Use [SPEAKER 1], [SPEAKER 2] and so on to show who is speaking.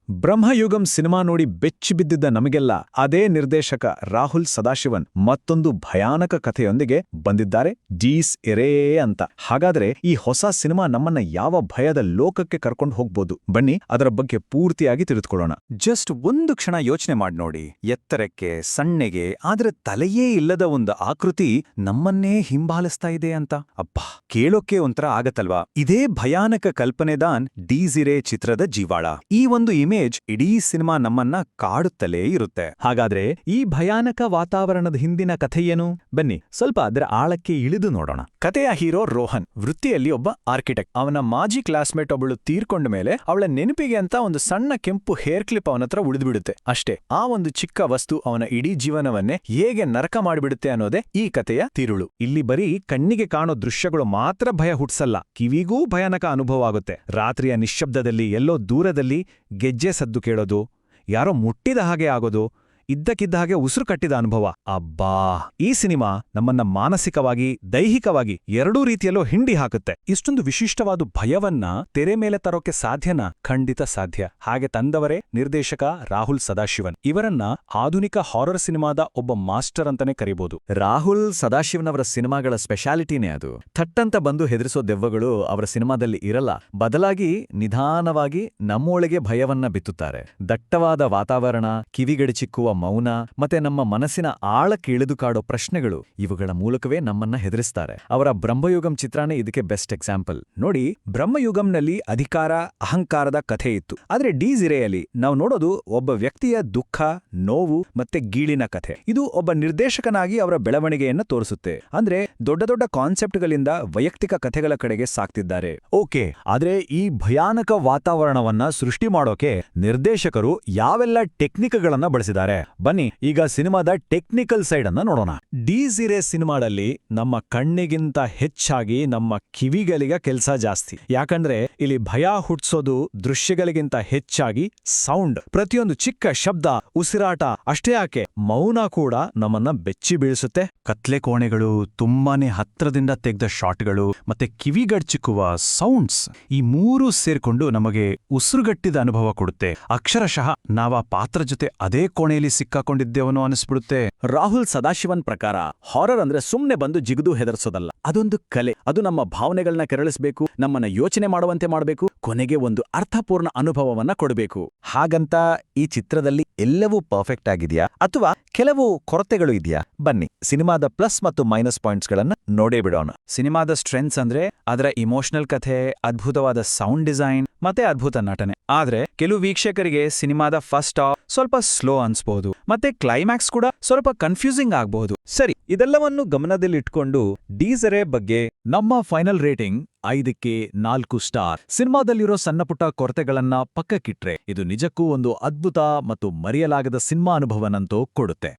[SPEAKER 1] ಬ್ರಹ್ಮಯುಗಂ cinema ನೋಡಿ ಬೆಚ್ಚಿಬಿದ್ದಿದ್ದ ನಮಗೆಲ್ಲ ಅದೇ ನಿರ್ದೇಶಕ ರಾಹುಲ್ ಸದಾಶಿವನ್ ಮತ್ತೊಂದು ಭಯಾನಕ ಕಥೆಯೊಂದಿಗೆ ಬಂದಿದ್ದಾರೆ, ಡೀಸ್ ಇರೇ ಅಂತ. ಹಾಗಾದ್ರೆ ಈ ಹೊಸ ಸಿನಿಮಾ ನಮ್ಮನ್ನ ಯಾವ ಭಯದ ಲೋಕಕ್ಕೆ ಕರ್ಕೊಂಡು ಹೋಗ್ಬೋದು? ಬನ್ನಿ ಅದರ ಬಗ್ಗೆ ಪೂರ್ತಿಯಾಗಿ ತಿಳಿದುಕೊಳ್ಳೋಣ.
[SPEAKER 2] ಜಸ್ಟ್ ಒಂದು ಕ್ಷಣ ಯೋಚನೆ ಮಾಡಿ ನೋಡಿ. ಎತ್ತರಕ್ಕೆ, ಸಣ್ಣಗೆ, ಆದ್ರೆ ತಲೆಯೇ ಇಲ್ಲದ ಒಂದು ಆಕೃತಿ ನಮ್ಮನ್ನೇ ಹಿಂಬಾಲಿಸ್ತಾ ಇದೆ ಅಂತ. ಅಬ್ಬಾ, ಕೇಳೋಕೆ ಒಂಥರ ಆಗತ್ತಲ್ವಾ? ಇದೇ ಭಯಾನಕ ಕಲ್ಪನೆದಾನ್ ಡೀಸ್ ಇರೇ ಚಿತ್ರದ ಜೀವಾಳ. ಈ ಒಂದು ಇಮೇಜ್ ಇಡೀ ಸಿನಿಮಾ ನಮ್ಮನ್ನ ಕಾಡುತ್ತಲೇ ಇರುತ್ತೆ.
[SPEAKER 1] ಹಾಗಾದ್ರೆ ಈ ಭಯಾನಕ ವಾತಾವರಣದ ಹಿಂದಿನ ಕಥೆಯೇನು? ಬನ್ನಿ ಸ್ವಲ್ಪ ಅದರ ಆಳಕ್ಕೆ ಇಳಿದು ನೋಡೋಣ.
[SPEAKER 2] ಕಥೆಯ ಹೀರೋ ರೋಹನ್ ವೃತ್ತಿಯಲ್ಲಿ ಒಬ್ಬ ಆರ್ಕಿಟೆಕ್ಟ್. ಅವನ ಮಾಜಿ ಕ್ಲಾಸ್ಮೇಟ್ ಒಬ್ಬಳು ತೀರ್ಕೊಂಡ ಮೇಲೆ ಅವಳ ನೆನಪಿಗೆ ಅಂತ ಒಂದು ಸಣ್ಣ ಕೆಂಪು ಹೇರ್ ಕ್ಲಿಪ್ ಅವನತ್ರ ಉಳಿದ್ಬಿಡುತ್ತೆ ಅಷ್ಟೇ. ಆ ಒಂದು ಚಿಕ್ಕ ವಸ್ತು ಅವನ ಇಡೀ ಜೀವನವನ್ನೇ ಹೇಗೆ ನರಕ ಮಾಡಿಬಿಡುತ್ತೆ ಅನ್ನೋದೇ ಈ ಕಥೆಯ ತಿರುಳು.
[SPEAKER 1] ಇಲ್ಲಿ ಬರೀ ಕಣ್ಣಿಗೆ ಕಾಣೋ ದೃಶ್ಯಗಳು ಮಾತ್ರ ಭಯ ಹುಟ್ಸಲ್ಲ, ಕಿವಿಗೂ ಭಯಾನಕ ಅನುಭವ ಆಗುತ್ತೆ. ರಾತ್ರಿಯ ನಿಶ್ಶಬ್ದದಲ್ಲಿ ಎಲ್ಲೋ ದೂರದಲ್ಲಿ ಗೆಜ್ಜೆ ಸದ್ದು ಕೇಳೋದು, ಯಾರೋ ಮುಟ್ಟಿದ ಹಾಗೆ ಆಗೋದು, ಇದ್ದಕ್ಕಿದ್ದ ಹಾಗೆ ಉಸಿರು ಕಟ್ಟಿದ ಅನುಭವ. ಅಬ್ಬಾ, ಈ ಸಿನಿಮಾ ನಮ್ಮನ್ನ ಮಾನಸಿಕವಾಗಿ, ದೈಹಿಕವಾಗಿ ಎರಡೂ ರೀತಿಯಲ್ಲೂ ಹಿಂಡಿ ಹಾಕುತ್ತೆ.
[SPEAKER 2] ಇಷ್ಟೊಂದು ವಿಶಿಷ್ಟವಾದ ಭಯವನ್ನ ತೆರೆ ಮೇಲೆ ತರೋಕೆ ಸಾಧ್ಯನಾ? ಖಂಡಿತ ಸಾಧ್ಯ. ಹಾಗೆ ತಂದವರೇ ನಿರ್ದೇಶಕ ರಾಹುಲ್ ಸದಾಶಿವನ್. ಇವರನ್ನ ಆಧುನಿಕ ಹಾರರ್ ಸಿನಿಮಾದ ಒಬ್ಬ ಮಾಸ್ಟರ್ ಅಂತಾನೆ ಕರಿಬಹುದು.
[SPEAKER 3] ರಾಹುಲ್ ಸದಾಶಿವನವರ ಸಿನಿಮಾಗಳ ಸ್ಪೆಷಾಲಿಟಿನೇ ಅದು. ಥಟ್ಟಂತ ಬಂದು ಹೆದರಿಸೋ ದೆವ್ವಗಳು ಅವರ ಸಿನಿಮಾದಲ್ಲಿ ಇರಲ್ಲ. ಬದಲಾಗಿ ನಿಧಾನವಾಗಿ ನಮ್ಮೊಳಗೆ ಭಯವನ್ನ ಬಿತ್ತುತ್ತಾರೆ. ದಟ್ಟವಾದ ವಾತಾವರಣ, ಕಿವಿಗಡಿಚಿಕ್ಕುವ ಮೌನ ಮತ್ತೆ ನಮ್ಮ ಮನಸ್ಸಿನ ಆಳಕ್ಕೆ ಇಳಿದು ಕಾಡೋ ಪ್ರಶ್ನೆಗಳು, ಇವುಗಳ ಮೂಲಕವೇ ನಮ್ಮನ್ನ ಹೆದರಿಸ್ತಾರೆ. ಅವರ ಬ್ರಹ್ಮಯುಗಂ ಚಿತ್ರಾನೇ ಇದಕ್ಕೆ ಬೆಸ್ಟ್ ಎಕ್ಸಾಂಪಲ್.
[SPEAKER 1] ನೋಡಿ, ಬ್ರಹ್ಮಯುಗಂನಲ್ಲಿ ಅಧಿಕಾರ, ಅಹಂಕಾರದ ಕಥೆ ಇತ್ತು. ಆದ್ರೆ ಡೀಸ್ ಇರೆಯಲ್ಲಿ ನಾವು ನೋಡೋದು ಒಬ್ಬ ವ್ಯಕ್ತಿಯ ದುಃಖ, ನೋವು ಮತ್ತೆ ಗೀಳಿನ ಕಥೆ. ಇದು ಒಬ್ಬ ನಿರ್ದೇಶಕನಾಗಿ ಅವರ ಬೆಳವಣಿಗೆಯನ್ನ ತೋರಿಸುತ್ತೆ. ಅಂದ್ರೆ ದೊಡ್ಡ ದೊಡ್ಡ ಕಾನ್ಸೆಪ್ಟ್ಗಳಿಂದ ವೈಯಕ್ತಿಕ ಕಥೆಗಳ ಕಡೆಗೆ ಸಾಕ್ತಿದ್ದಾರೆ.
[SPEAKER 3] ಓಕೆ, ಆದ್ರೆ ಈ ಭಯಾನಕ ವಾತಾವರಣವನ್ನ ಸೃಷ್ಟಿ ಮಾಡೋಕೆ ನಿರ್ದೇಶಕರು ಯಾವೆಲ್ಲ ಟೆಕ್ನಿಕ್ಗಳನ್ನ ಬಳಸಿದ್ದಾರೆ? ಬನ್ನಿ ಈಗ ಸಿನಿಮಾದ ಟೆಕ್ನಿಕಲ್ ಸೈಡ್ ಅನ್ನ ನೋಡೋಣ.
[SPEAKER 1] ಡೀಸ್ ಇರೆ ಸಿನಿಮಾದಲ್ಲಿ ನಮ್ಮ ಕಣ್ಣಿಗಿಂತ ಹೆಚ್ಚಾಗಿ ನಮ್ಮ ಕಿವಿಗಳಿಗೆ ಕೆಲಸ ಜಾಸ್ತಿ. ಯಾಕಂದ್ರೆ ಇಲ್ಲಿ ಭಯ ಹುಟ್ಸೋದು ದೃಶ್ಯಗಳಿಗಿಂತ ಹೆಚ್ಚಾಗಿ ಸೌಂಡ್. ಪ್ರತಿಯೊಂದು ಚಿಕ್ಕ ಶಬ್ದ, ಉಸಿರಾಟ ಅಷ್ಟೇ ಯಾಕೆ, ಮೌನ ಕೂಡ ನಮ್ಮನ್ನ ಬೆಚ್ಚಿ ಬೀಳಿಸುತ್ತೆ.
[SPEAKER 2] ಕತ್ಲೆ ಕೋಣೆಗಳು, ತುಂಬಾನೇ ಹತ್ರದಿಂದ ತೆಗೆದ ಶಾಟ್ಗಳು ಮತ್ತೆ ಕಿವಿಗಡ್ಚಿಕ್ಕುವ ಸೌಂಡ್ಸ್, ಈ ಮೂರೂ ಸೇರ್ಕೊಂಡು ನಮಗೆ ಉಸಿರುಗಟ್ಟಿದ ಅನುಭವ ಕೊಡುತ್ತೆ. ಅಕ್ಷರಶಃ ನಾವಾ ಪಾತ್ರ ಜೊತೆ ಅದೇ ಕೋಣೆಯಲ್ಲಿ ಸಿಕ್ಕಾಕೊಂಡಿದ್ದೇವನೋ ಅನಿಸ್ಬಿಡುತ್ತೆ.
[SPEAKER 1] ರಾಹುಲ್ ಸದಾಶಿವನ್ ಪ್ರಕಾರ ಹಾರರ್ ಅಂದ್ರೆ ಸುಮ್ನೆ ಬಂದು ಜಿಗಿದು ಹೆದರ್ಸೋದಲ್ಲ, ಅದೊಂದು ಕಲೆ. ಅದು ನಮ್ಮ ಭಾವನೆಗಳನ್ನ ಕೆರಳಿಸಬೇಕು, ನಮ್ಮನ್ನ ಯೋಚನೆ ಮಾಡುವಂತೆ ಮಾಡಬೇಕು, ಕೊನೆಗೆ ಒಂದು ಅರ್ಥಪೂರ್ಣ ಅನುಭವವನ್ನ ಕೊಡಬೇಕು.
[SPEAKER 3] ಹಾಗಂತ ಈ ಚಿತ್ರದಲ್ಲಿ ಎಲ್ಲವೂ ಪರ್ಫೆಕ್ಟ್ ಆಗಿದೆಯಾ ಅಥವಾ ಕೆಲವು ಕೊರತೆಗಳು ಇದೆಯಾ? ಬನ್ನಿ ಸಿನಿಮಾದ ಪ್ಲಸ್ ಮತ್ತು ಮೈನಸ್ ಪಾಯಿಂಟ್ಸ್ಗಳನ್ನ ನೋಡೇ ಬಿಡೋಣ.
[SPEAKER 2] ಸಿನಿಮಾದ ಸ್ಟ್ರೆಂತ್ಸ್ ಅಂದ್ರೆ ಅದರ ಇಮೋಷನಲ್ ಕಥೆ, ಅದ್ಭುತವಾದ ಸೌಂಡ್ ಡಿಸೈನ್ ಮತ್ತೆ ಅದ್ಭುತ ನಟನೆ. ಆದ್ರೆ ಕೆಲವು ವೀಕ್ಷಕರಿಗೆ ಸಿನಿಮಾದ ಫಸ್ಟ್ ಹಾಫ್ ಸ್ವಲ್ಪ ಸ್ಲೋ ಅನ್ಸ್ಬಹುದು, ಮತ್ತೆ ಕ್ಲೈಮ್ಯಾಕ್ಸ್ ಕೂಡ ಸ್ವಲ್ಪ ಕನ್ಫ್ಯೂಸಿಂಗ್ ಆಗ್ಬಹುದು.
[SPEAKER 1] ಸರಿ, ಇದೆಲ್ಲವನ್ನು ಗಮನದಲ್ಲಿಟ್ಕೊಂಡು ಡೀಸ್ ಇರೆ ಬಗ್ಗೆ ನಮ್ಮ ಫೈನಲ್ ರೇಟಿಂಗ್ 5ಕ್ಕೆ 4 ಸ್ಟಾರ್. ಸಿನಿಮಾದಲ್ಲಿರೋ ಸಣ್ಣಪುಟ್ಟ ಕೊರತೆಗಳನ್ನ ಪಕ್ಕಕ್ಕಿಟ್ರೆ ಇದು ನಿಜಕ್ಕೂ ಒಂದು ಅದ್ಭುತ ಮತ್ತು ಮರೆಯಲಾಗದ ಸಿನಿಮಾ ಅನುಭವನಂತೂ ಕೊಡುತ್ತೆ.